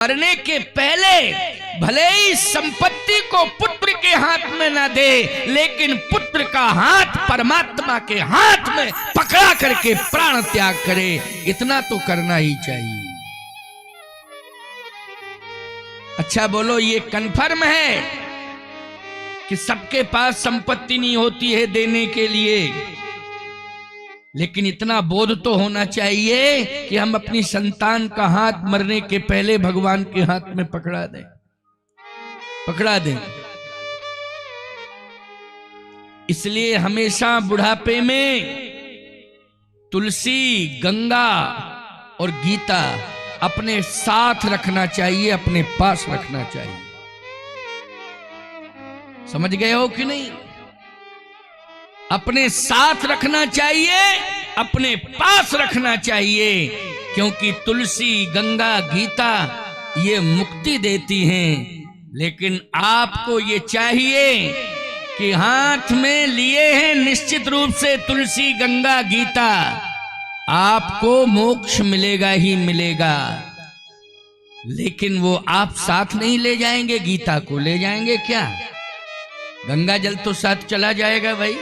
मरने के पहले भले ही संपत्ति को पुत्र के हाथ में ना दे, लेकिन पुत्र का हाथ परमात्मा के हाथ में पकड़ा करके प्राण त्याग करे, इतना तो करना ही चाहिए। अच्छा बोलो, ये कन्फर्म है कि सबके पास संपत्ति नहीं होती है देने के लिए, लेकिन इतना बोध तो होना चाहिए कि हम अपनी संतान का हाथ मरने के पहले भगवान के हाथ में पकड़ा दें। इसलिए हमेशा बुढ़ापे में तुलसी, गंगा और गीता अपने साथ रखना चाहिए, अपने पास रखना चाहिए। समझ गए हो कि नहीं? अपने साथ रखना चाहिए, अपने पास रखना चाहिए, क्योंकि तुलसी, गंगा, गीता ये मुक्ति देती हैं। लेकिन आपको ये चाहिए कि हाथ में लिए हैं निश्चित रूप से तुलसी, गंगा, गीता, आपको मोक्ष मिलेगा ही मिलेगा, लेकिन वो आप साथ नहीं ले जाएंगे। गीता को ले जाएंगे क्या? गंगा जल तो साथ चला जाएगा भाई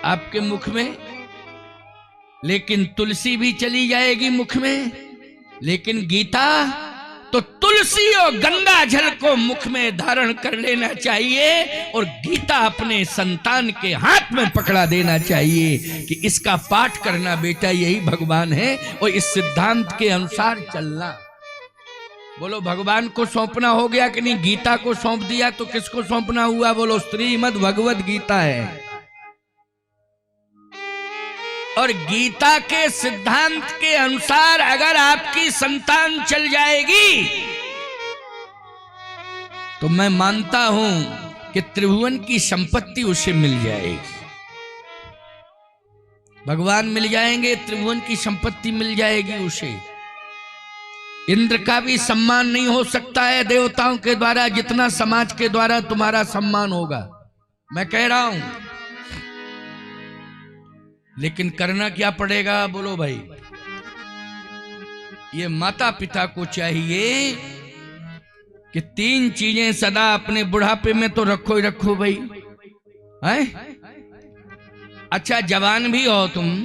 आपके मुख में, लेकिन तुलसी भी चली जाएगी मुख में, लेकिन गीता तो तुलसी और गंगा जल को मुख में धारण कर लेना चाहिए और गीता अपने संतान के हाथ में पकड़ा देना चाहिए कि इसका पाठ करना बेटा, यही भगवान है, और इस सिद्धांत के अनुसार चलना। बोलो, भगवान को सौंपना हो गया कि नहीं? गीता को सौंप दिया तो किसको सौंपना हुआ? बोलो, श्रीमद् भगवद गीता है। और गीता के सिद्धांत के अनुसार अगर आपकी संतान चल जाएगी तो मैं मानता हूं कि त्रिभुवन की संपत्ति उसे मिल जाएगी। भगवान मिल जाएंगे, त्रिभुवन की संपत्ति मिल जाएगी उसे। इंद्र का भी सम्मान नहीं हो सकता है देवताओं के द्वारा जितना समाज के द्वारा तुम्हारा सम्मान होगा, मैं कह रहा हूं। लेकिन करना क्या पड़ेगा? बोलो भाई, ये माता पिता को चाहिए कि 3 चीजें सदा अपने बुढ़ापे में तो रखो ही रखो भाई, है? अच्छा, जवान भी हो तुम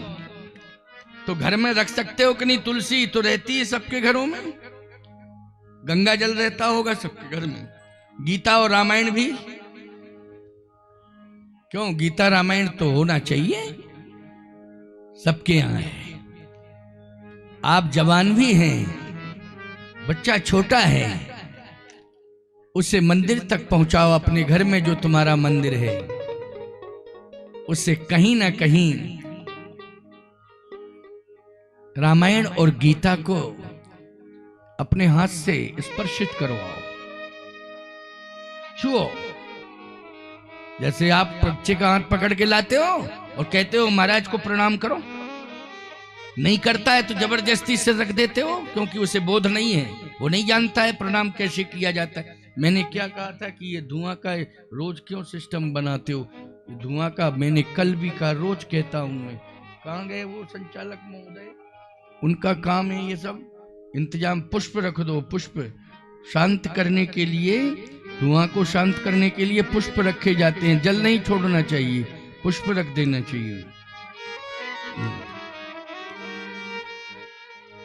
तो घर में रख सकते हो कि नहीं? तुलसी तो रहती है सबके घरों में, गंगा जल रहता होगा सबके घर में, गीता और रामायण भी। क्यों? गीता रामायण तो होना चाहिए सबके यहां है। आप जवान भी हैं, बच्चा छोटा है, उसे मंदिर तक पहुंचाओ, अपने घर में जो तुम्हारा मंदिर है उसे कहीं ना कहीं रामायण और गीता को अपने हाथ से स्पर्शित करवाओ, छुओ। जैसे आप बच्चे का हाथ पकड़ के लाते हो और कहते हो महाराज को प्रणाम करो, नहीं करता है तो जबरदस्ती से रख देते हो, क्योंकि उसे बोध नहीं है, वो नहीं जानता है प्रणाम कैसे किया जाता है। मैंने क्या कहा था कि ये धुआं का रोज क्यों सिस्टम बनाते हो? धुआं का मैंने कल भी कहा, रोज कहता हूं मैं। कहाँ गए वो संचालक महोदय? उनका काम है ये सब इंतजाम। पुष्प रख दो, पुष्प शांत करने के लिए, धुआं को शांत करने के लिए पुष्प रखे जाते हैं। जल नहीं छोड़ना चाहिए, पुष्प रख देना चाहिए।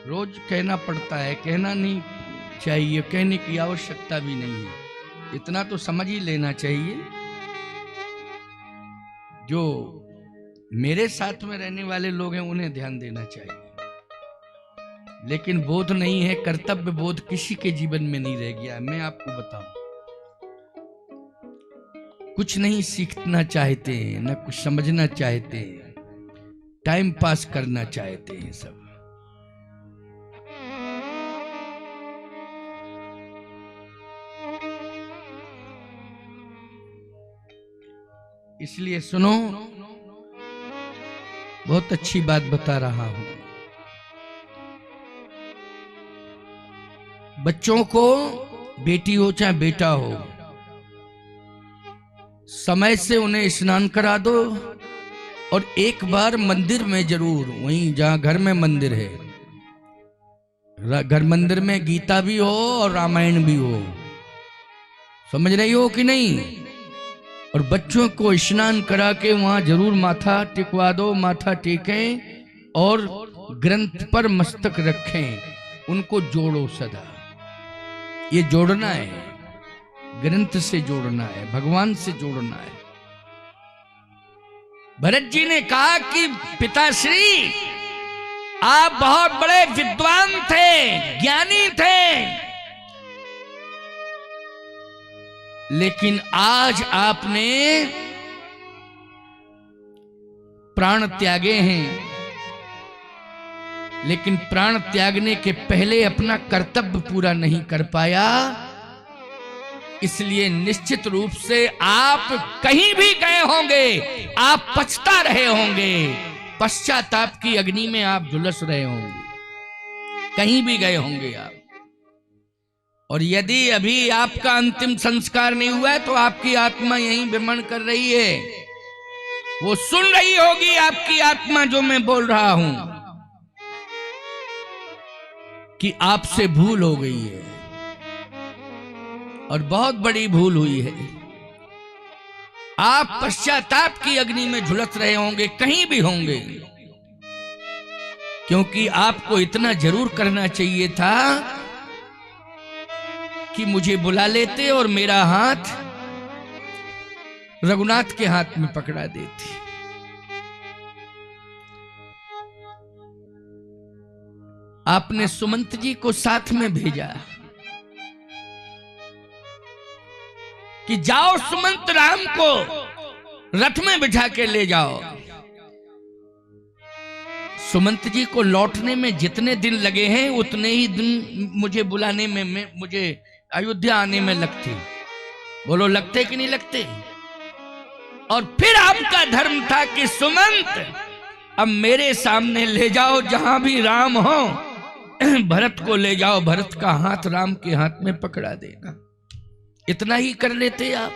रोज कहना पड़ता है, कहना नहीं चाहिए, कहने की आवश्यकता भी नहीं है। इतना तो समझ ही लेना चाहिए, जो मेरे साथ में रहने वाले लोग हैं उन्हें ध्यान देना चाहिए। लेकिन बोध नहीं है, कर्तव्य बोध किसी के जीवन में नहीं रह गया है। मैं आपको बताऊं, कुछ नहीं सीखना चाहते हैं, न कुछ समझना चाहते हैं, टाइम पास करना चाहते हैं सब। इसलिए सुनो, बहुत अच्छी बात बता रहा हूं। बच्चों को, बेटी हो चाहे बेटा हो, समय से उन्हें स्नान करा दो और एक बार मंदिर में जरूर, वहीं जहां घर में मंदिर है, घर मंदिर में गीता भी हो और रामायण भी हो, समझ रही हो कि नहीं? और बच्चों को स्नान करा के वहां जरूर माथा टिकवा दो, माथा टेकें और ग्रंथ पर मस्तक रखें, उनको जोड़ो सदा। ये जोड़ना है, ग्रंथ से जोड़ना है, भगवान से जोड़ना है। भरत जी ने कहा कि पिताश्री आप बहुत बड़े विद्वान थे, ज्ञानी थे, लेकिन आज आपने प्राण त्यागे हैं, लेकिन प्राण त्यागने के पहले अपना कर्तव्य पूरा नहीं कर पाया, इसलिए निश्चित रूप से आप कहीं भी गए होंगे, आप पछता रहे होंगे, पश्चाताप की अग्नि में आप झुलस रहे होंगे, कहीं भी गए होंगे आप। और यदि अभी आपका अंतिम संस्कार नहीं हुआ है तो आपकी आत्मा यहीं भ्रमण कर रही है, वो सुन रही होगी आपकी आत्मा जो मैं बोल रहा हूं कि आपसे भूल हो गई है और बहुत बड़ी भूल हुई है। आप पश्चाताप की अग्नि में झुलस रहे होंगे, कहीं भी होंगे, क्योंकि आपको इतना जरूर करना चाहिए था कि मुझे बुला लेते और मेरा हाथ रघुनाथ के हाथ में पकड़ा देते। आपने सुमंत जी को साथ में भेजा कि जाओ सुमंत राम को रथ में बिठा के ले जाओ। सुमंत जी को लौटने में जितने दिन लगे हैं उतने ही दिन मुझे बुलाने में मुझे अयोध्या आने में लगते। बोलो लगते कि नहीं लगते? और फिर आपका धर्म था कि सुमंत अब मेरे सामने ले जाओ, जहां भी राम हो भरत को ले जाओ, भरत का हाथ राम के हाथ में पकड़ा देना। इतना ही कर लेते आप,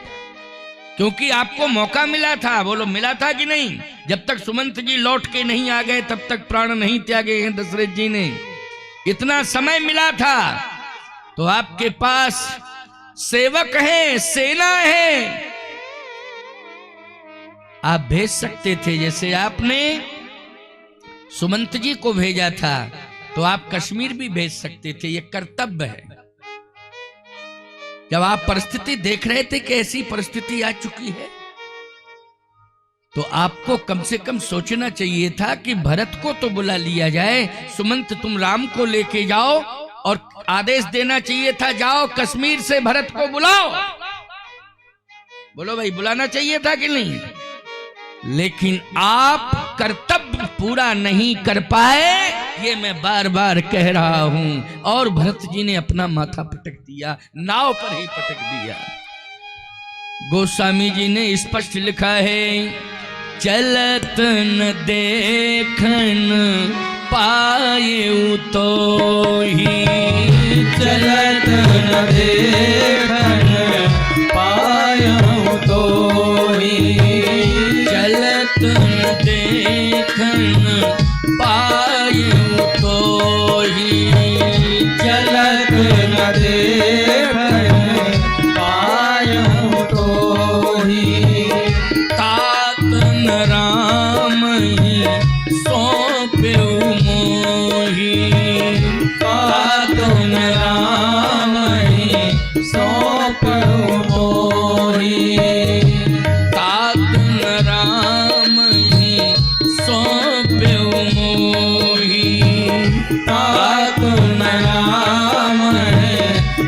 क्योंकि आपको मौका मिला था। बोलो मिला था कि नहीं? जब तक सुमंत जी लौट के नहीं आ गए तब तक प्राण नहीं त्यागे हैं दशरथ जी ने। इतना समय मिला था, तो आपके पास सेवक हैं, सेना है, आप भेज सकते थे। जैसे आपने सुमंत जी को भेजा था तो आप कश्मीर भी भेज सकते थे, ये कर्तव्य है। जब आप परिस्थिति देख रहे थे कि ऐसी परिस्थिति आ चुकी है, तो आपको कम से कम सोचना चाहिए था कि भरत को तो बुला लिया जाए, सुमंत तुम राम को लेके जाओ, और आदेश देना चाहिए था जाओ कश्मीर से भरत को बुलाओ। बोलो भाई, बुलाना चाहिए था कि नहीं? लेकिन आप कर्तव्य पूरा नहीं कर पाए, ये मैं बार बार कह रहा हूं। और भरत जी ने अपना माथा पटक दिया, नाव पर ही पटक दिया। गोस्वामी जी ने स्पष्ट लिखा है, चलत न देखन पाए तो ही, चलत न देखन पाए तो ही, चलत न देखन पाए तो ही, चलत न देखन पाए तो ही, तात न राम ही सौंप्यो मोही, तात न राम ही सौंप्यो मोही, तात न राम ही सौंप्यो मोही, तात न राम ही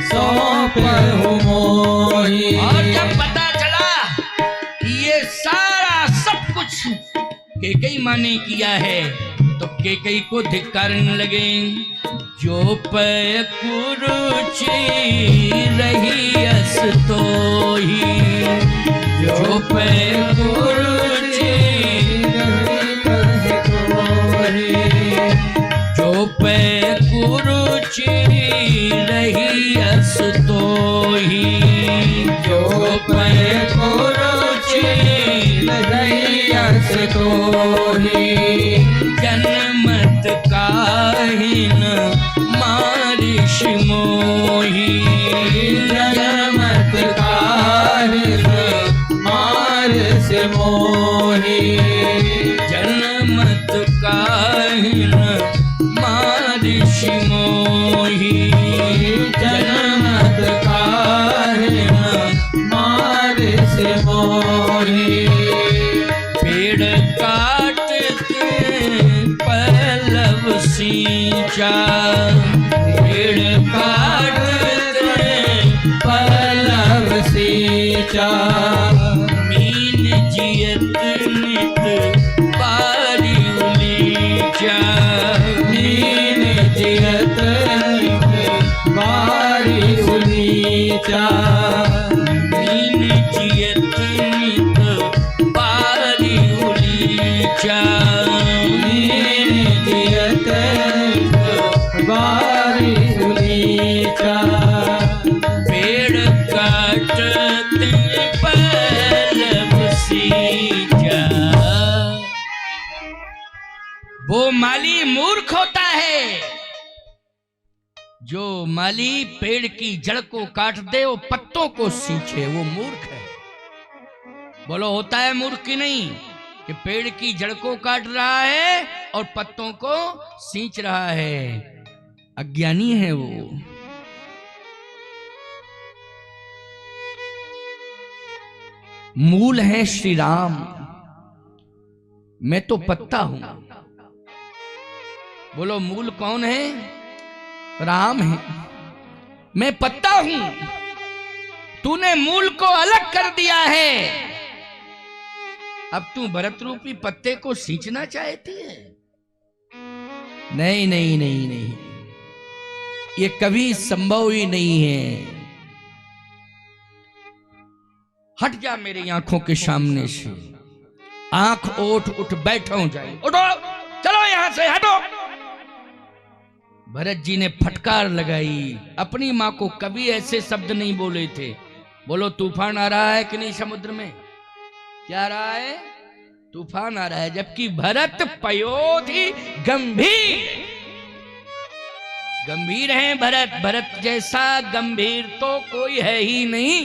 सौंप्यो मोही। और जब पता चला कि ये सारा सब कुछ कैकेयी माँ ने किया है, तो कैकेयी को धिक्कारने लगे। जो पे कुरुचि रही अस तो ही, जो पे कुरुचि जो पे कुरुचि रही अस तो ही, जो पे कुरुचि रही अस तो ही, जनमत काहिन मा मोही। जनमत काहिन मारिस मोही। जनमत काहिन मारिस मोही। जनमत काहिन मारिस मोही। पेड़ काटते पल्लव सींचा। पेड़ काटते पल्लव सींचा। मीन जियत नित बारी उलीचा। मीन जियत बारी उलीचा। मीन जियत नित बारी उलीचा। मीन जियत बारी उलीचा। पेड़ काटते पल्लव सींचा। वो माली मूर्ख होता है जो माली पेड़ की जड़ को काट दे, वो पत्तों को सींचे, वो मूर्ख है। बोलो होता है मूर्ख की नहीं, कि पेड़ की जड़ को काट रहा है और पत्तों को सींच रहा है। अज्ञानी है वो। मूल है श्री राम, मैं तो पत्ता हूं। बोलो मूल कौन है? राम है, मैं पत्ता हूं। तूने मूल को अलग कर दिया है, अब तू भरत रूपी पत्ते को सींचना चाहती है? नहीं नहीं नहीं नहीं, ये कभी संभव ही नहीं है। हट जा मेरी आंखों के सामने से। आंख ओठ उठ बैठो जाए, उठो चलो यहां से, हटो। भरत जी ने फटकार लगाई। अपनी मां को कभी ऐसे शब्द नहीं बोले थे। बोलो तूफान आ रहा है कि नहीं समुद्र में? क्या आ रहा है? तूफान आ रहा है। जबकि भरत पयोधि गंभीर, गंभीर है भरत। भरत जैसा गंभीर तो कोई है ही नहीं,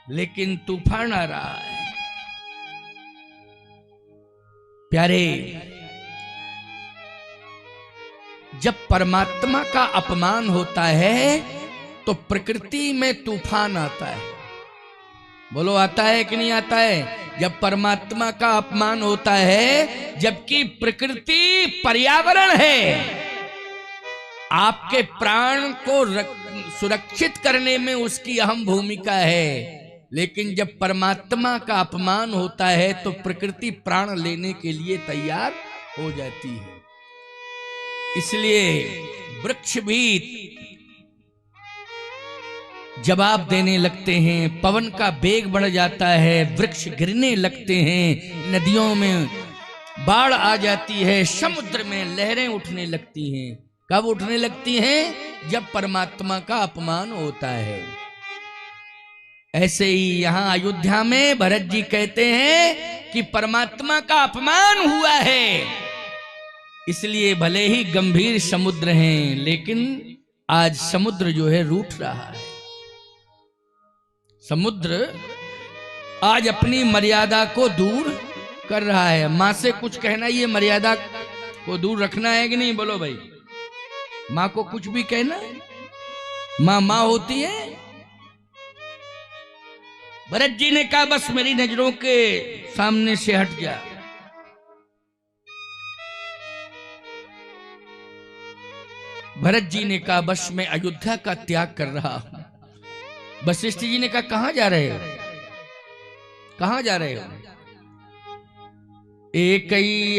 लेकिन तूफान आ रहा है। प्यारे, जब परमात्मा का अपमान होता है तो प्रकृति में तूफान आता है। बोलो आता है कि नहीं आता है? जब परमात्मा का अपमान होता है, जबकि प्रकृति पर्यावरण है, आपके प्राण को सुरक्षित करने में उसकी अहम भूमिका है। लेकिन जब परमात्मा का अपमान होता है तो प्रकृति प्राण लेने के लिए तैयार हो जाती है। इसलिए वृक्ष भी जवाब देने लगते हैं, पवन का वेग बढ़ जाता है, वृक्ष गिरने लगते हैं, नदियों में बाढ़ आ जाती है, समुद्र में लहरें उठने लगती हैं। कब उठने लगती हैं? जब परमात्मा का अपमान होता है। ऐसे ही यहां अयोध्या में भरत जी कहते हैं कि परमात्मा का अपमान हुआ है, इसलिए भले ही गंभीर समुद्र हैं, लेकिन आज समुद्र जो है रूठ रहा है। समुद्र आज अपनी मर्यादा को दूर कर रहा है। मां से कुछ कहना, ये मर्यादा को दूर रखना है कि नहीं? बोलो भाई, मां को कुछ भी कहना, मां मां होती है। भरत जी ने कहा बस मेरी नजरों के सामने से हट जा। भरत जी ने कहा बस मैं अयोध्या का त्याग कर रहा हूं। वशिष्ठ जी ने कहा कहां जा रहे हो? कहां जा रहे हो? एक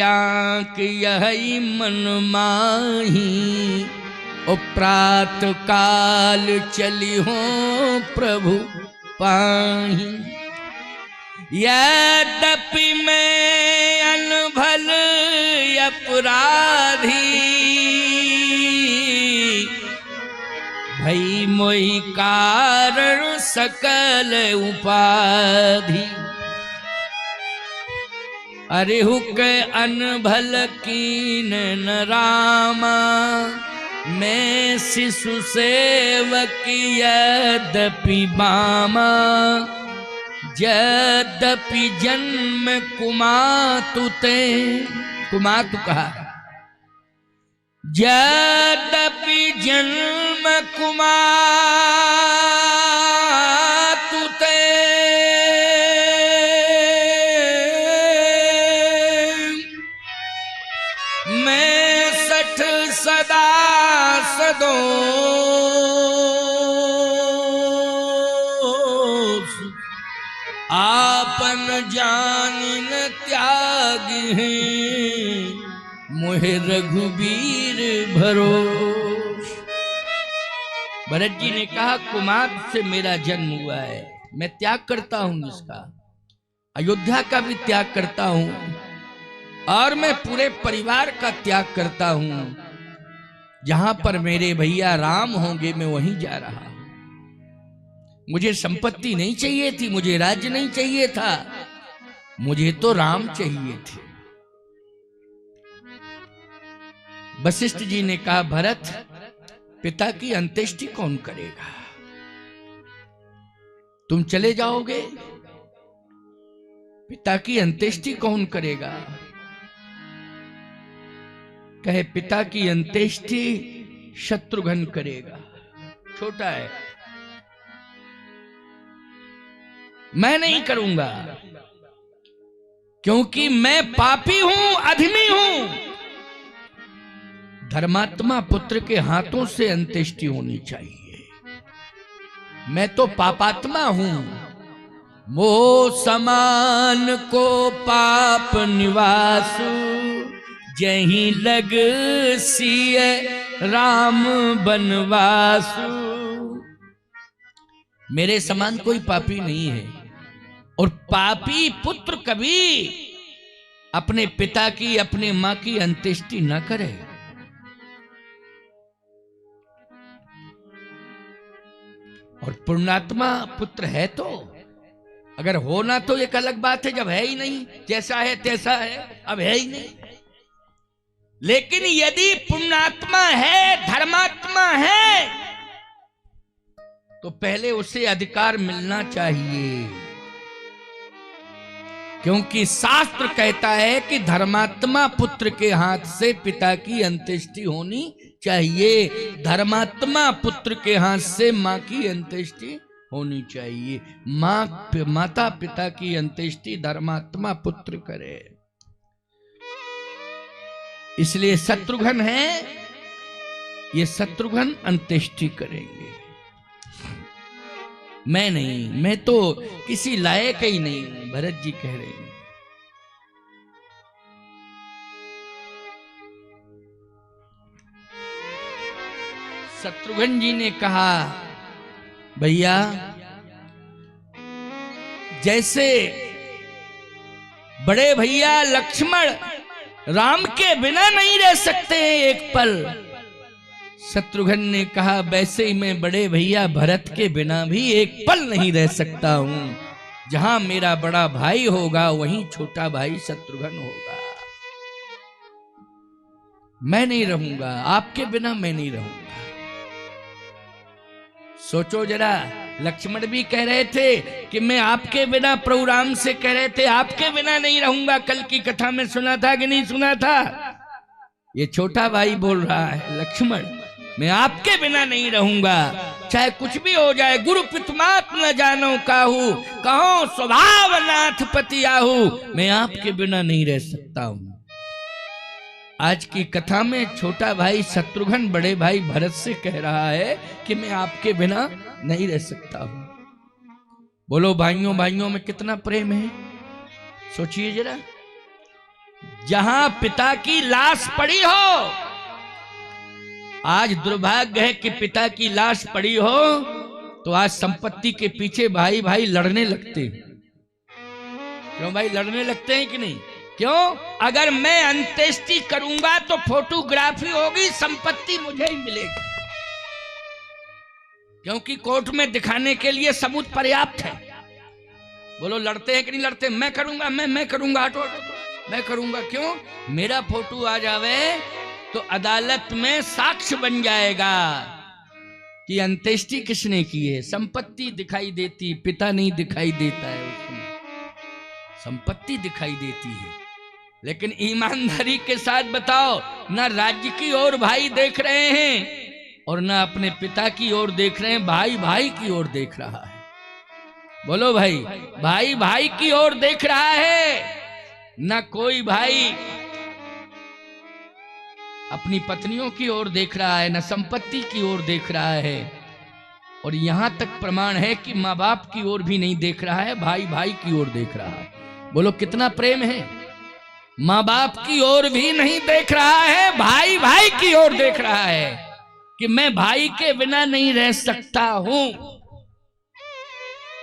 आंख यही मन माही, ओ प्रात काल चली हो प्रभु पाही। यद्यपि मैं अनभल अपराधी, भई मोहि कारण सकल उपाधि। अरिहु के अनभल कीन न रामा, मैं शिशु सेवक यद्यपि बामा, यद्यपि जन्म कुमातु ते, कुमातु कहा, यद्यपि जन्म कुमातु ते, मैं सठ सदा सदोष, आपन जानिन त्याग हैं, मोहे रघुबीर भरोस। भरत जी ने कहा कुमार से मेरा जन्म हुआ है, मैं त्याग करता हूं इसका, अयोध्या का भी त्याग करता हूं और मैं पूरे परिवार का त्याग करता हूं। जहां पर मेरे भैया राम होंगे मैं वहीं जा रहा हूं। मुझे संपत्ति नहीं चाहिए थी, मुझे राज्य नहीं चाहिए था, मुझे तो राम चाहिए थे। वशिष्ठ जी ने कहा भरत, पिता की अंत्येष्टि कौन करेगा? तुम चले जाओगे, पिता की अंत्येष्टि कौन करेगा? कहे पिता की अंत्येष्टि शत्रुघ्न करेगा, छोटा है, मैं नहीं करूंगा, क्योंकि मैं पापी हूं, अधमी हूं। धर्मात्मा पुत्र के हाथों से अंत्येष्टि होनी चाहिए, मैं तो पापात्मा हूं। मोह समान को पाप निवासु, जहीं लग सिय राम बनवासु। मेरे समान कोई पापी नहीं है, और पापी पुत्र कभी अपने पिता की, अपने मां की अंत्येष्टि न करे। और पुण्यात्मा पुत्र है तो, अगर होना तो एक अलग बात है, जब है ही नहीं, जैसा है तैसा है, अब है ही नहीं। लेकिन यदि पुण्यात्मा है, धर्मात्मा है, तो पहले उसे अधिकार मिलना चाहिए, क्योंकि शास्त्र कहता है कि धर्मात्मा पुत्र के हाथ से पिता की अंत्येष्टि होनी चाहिए, धर्मात्मा पुत्र के हाथ से मां की अंत्येष्टि होनी चाहिए। माता पिता की अंत्येष्टि धर्मात्मा पुत्र करे। इसलिए शत्रुघ्न है, ये शत्रुघ्न अंत्येष्टि करेंगे, मैं नहीं, मैं तो किसी लायक ही नहीं हूं, भरत जी कह रहे हैं। शत्रुघ्न जी ने कहा भैया, जैसे बड़े भैया लक्ष्मण राम के बिना नहीं रह सकते हैं एक पल, शत्रुघ्न ने कहा वैसे ही मैं बड़े भैया भरत के बिना भी एक पल नहीं रह सकता हूं। जहां मेरा बड़ा भाई होगा वहीं छोटा भाई शत्रुघ्न होगा, मैं नहीं रहूंगा, आपके बिना मैं नहीं रहूंगा। सोचो जरा, लक्ष्मण भी कह रहे थे कि मैं आपके बिना, प्रभु राम से कह रहे थे आपके बिना नहीं रहूंगा। कल की कथा में सुना था कि नहीं सुना था? ये छोटा भाई बोल रहा है लक्ष्मण, मैं आपके बिना नहीं रहूंगा, चाहे कुछ भी हो जाए। गुरु पितमात न जानो काहू, कहो स्वभाव नाथ पति आहू, मैं आपके बिना नहीं रह सकता हूं। आज की कथा में छोटा भाई शत्रुघ्न बड़े भाई भरत से कह रहा है कि मैं आपके बिना नहीं रह सकता हूं। बोलो भाइयों भाइयों में कितना प्रेम है, सोचिए जरा। जहां पिता की लाश पड़ी हो, आज दुर्भाग्य है कि पिता की लाश पड़ी हो तो आज संपत्ति के पीछे भाई भाई लड़ने लगते हैं। क्यों भाई लड़ने लगते हैं कि नहीं? क्यों? अगर मैं अंत्येष्टि करूंगा तो फोटोग्राफी होगी, संपत्ति मुझे ही मिलेगी, क्योंकि कोर्ट में दिखाने के लिए सबूत पर्याप्त है। बोलो लड़ते हैं कि नहीं लड़ते? मैं करूंगा, मैं करूंगा, हटो हटो, मैं करूंगा क्यों? मेरा फोटो आ जावे तो अदालत में साक्ष्य बन जाएगा कि अंत्येष्टि किसने की है। संपत्ति दिखाई देती, पिता नहीं दिखाई देता है, उसमें संपत्ति दिखाई देती है। लेकिन ईमानदारी के साथ बताओ, ना राज्य की ओर भाई देख रहे हैं और ना अपने पिता की ओर देख रहे हैं, भाई भाई की ओर देख रहा है। बोलो भाई, भाई भाई की ओर देख रहा है। ना कोई भाई अपनी पत्नियों की ओर देख रहा है, ना संपत्ति की ओर देख रहा है। और यहां तक प्रमाण है कि माँ बाप की ओर भी नहीं देख रहा है, भाई भाई की ओर देख रहा है। बोलो कितना प्रेम है। माँ बाप की ओर भी नहीं देख रहा है, भाई भाई की ओर देख रहा है कि मैं भाई के बिना नहीं रह सकता हूं।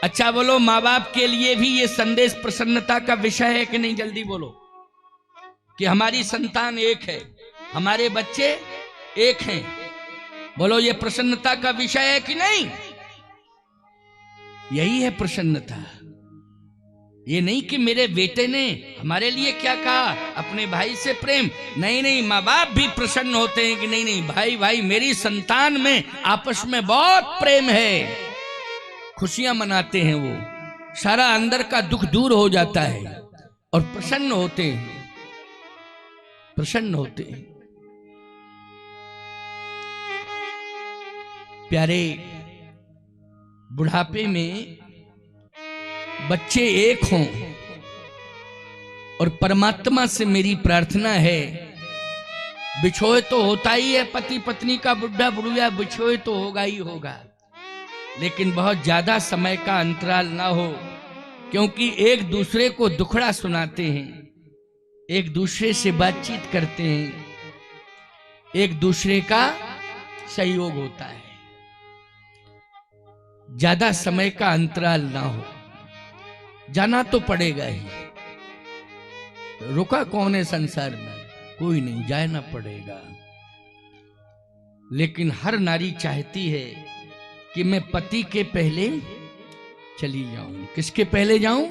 अच्छा बोलो, माँ बाप के लिए भी ये संदेश प्रसन्नता का विषय है कि नहीं? जल्दी बोलो कि हमारी संतान एक है, हमारे बच्चे एक हैं। बोलो ये प्रसन्नता का विषय है कि नहीं? यही है प्रसन्नता। ये नहीं कि मेरे बेटे ने हमारे लिए क्या कहा, अपने भाई से प्रेम। नहीं नहीं, माँ बाप भी प्रसन्न होते हैं कि नहीं नहीं भाई भाई मेरी संतान में आपस में बहुत प्रेम है। खुशियां मनाते हैं, वो सारा अंदर का दुख दूर हो जाता है और प्रसन्न होते हैं, प्रसन्न होते हैं। प्यारे, बुढ़ापे में बच्चे एक हों और परमात्मा से मेरी प्रार्थना है, बिछोए तो होता ही है, पति पत्नी का बुढ़ा बुढ़िया बिछोए तो होगा ही होगा, लेकिन बहुत ज्यादा समय का अंतराल ना हो, क्योंकि एक दूसरे को दुखड़ा सुनाते हैं, एक दूसरे से बातचीत करते हैं, एक दूसरे का सहयोग होता है। ज्यादा समय का अंतराल ना हो। जाना तो पड़ेगा ही, रुका कौन है संसार में? कोई नहीं, जाना पड़ेगा। लेकिन हर नारी चाहती है कि मैं पति के पहले चली जाऊं। किसके पहले जाऊं?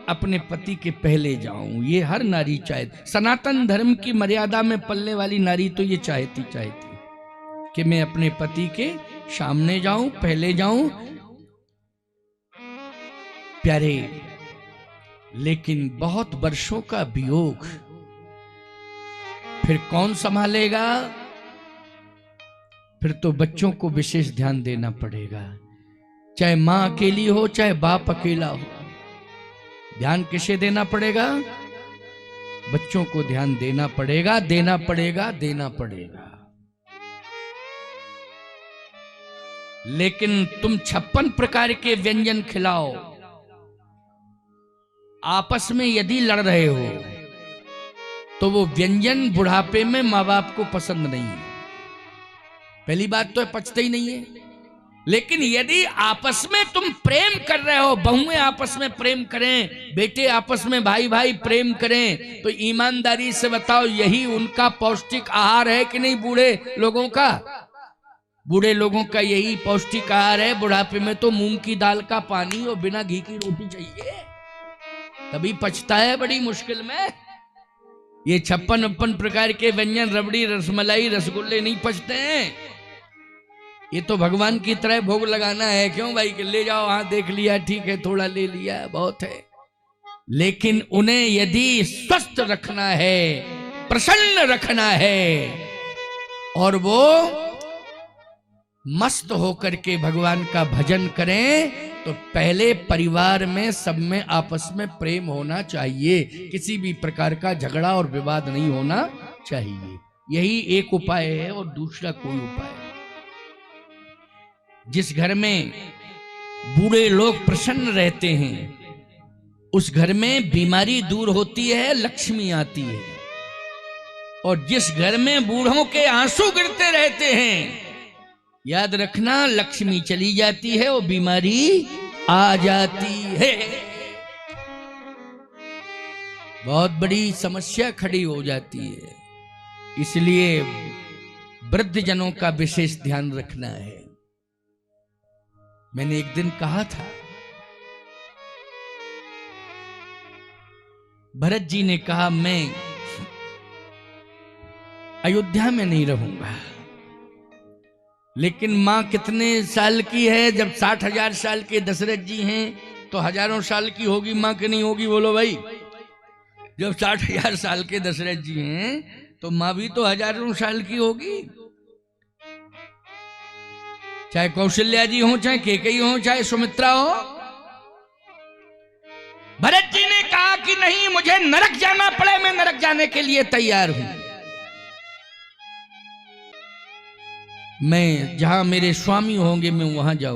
अपने पति के पहले जाऊं। ये हर नारी चाहती, सनातन धर्म की मर्यादा में पलने वाली नारी तो ये चाहती कि मैं अपने पति के सामने जाऊं, पहले जाऊं। प्यारे, लेकिन बहुत वर्षों का वियोग फिर कौन संभालेगा? फिर तो बच्चों को विशेष ध्यान देना पड़ेगा, चाहे मां अकेली हो चाहे बाप अकेला हो। ध्यान किसे देना पड़ेगा? बच्चों को ध्यान देना पड़ेगा, देना पड़ेगा, देना पड़ेगा। लेकिन तुम 56 प्रकार के व्यंजन खिलाओ, आपस में यदि लड़ रहे हो तो वो व्यंजन बुढ़ापे में माँ बाप को पसंद नहीं है। पहली बात तो पचते ही नहीं है। लेकिन यदि आपस में तुम प्रेम कर रहे हो, बहुएं आपस में प्रेम करें, बेटे आपस में भाई भाई प्रेम करें, तो ईमानदारी से बताओ यही उनका पौष्टिक आहार है कि नहीं? बूढ़े लोगों का, बूढ़े लोगों का यही पौष्टिक आहार है। बुढ़ापे में तो मूंग की दाल का पानी और बिना घी की रोटी चाहिए, तभी पचता है बड़ी मुश्किल में। ये 56 प्रकार के व्यंजन, रबड़ी, रसमलाई, रसगुल्ले नहीं पचते हैं। ये तो भगवान की तरह भोग लगाना है। क्यों भाई कि ले जाओ, हाँ देख लिया, ठीक है, थोड़ा ले लिया, बहुत है। लेकिन उन्हें यदि स्वस्थ रखना है, प्रसन्न रखना है और वो मस्त होकर के भगवान का भजन करें, तो पहले परिवार में सब में आपस में प्रेम होना चाहिए। किसी भी प्रकार का झगड़ा और विवाद नहीं होना चाहिए। यही एक उपाय है और दूसरा कोई उपाय नहीं। जिस घर में बूढ़े लोग प्रसन्न रहते हैं, उस घर में बीमारी दूर होती है, लक्ष्मी आती है। और जिस घर में बूढ़ों के आंसू गिरते रहते हैं, याद रखना, लक्ष्मी चली जाती है और बीमारी आ जाती है। बहुत बड़ी समस्या खड़ी हो जाती है। इसलिए वृद्धजनों का विशेष ध्यान रखना है। मैंने एक दिन कहा था भरत जी ने कहा मैं अयोध्या में नहीं रहूंगा। लेकिन मां कितने साल की है? जब 60,000 साल के दशरथ जी हैं तो हजारों साल की होगी मां कि नहीं होगी? बोलो भाई। जब 60,000 साल के दशरथ जी हैं तो मां भी तो हजारों साल की होगी। चाहे कौशल्या जी हो, चाहे केकई हो, चाहे सुमित्रा हो। भरत जी ने कहा कि नहीं, मुझे नरक जाना पड़े मैं नरक जाने के लिए तैयार हूं। मैं जहां मेरे स्वामी होंगे मैं वहां जाऊं।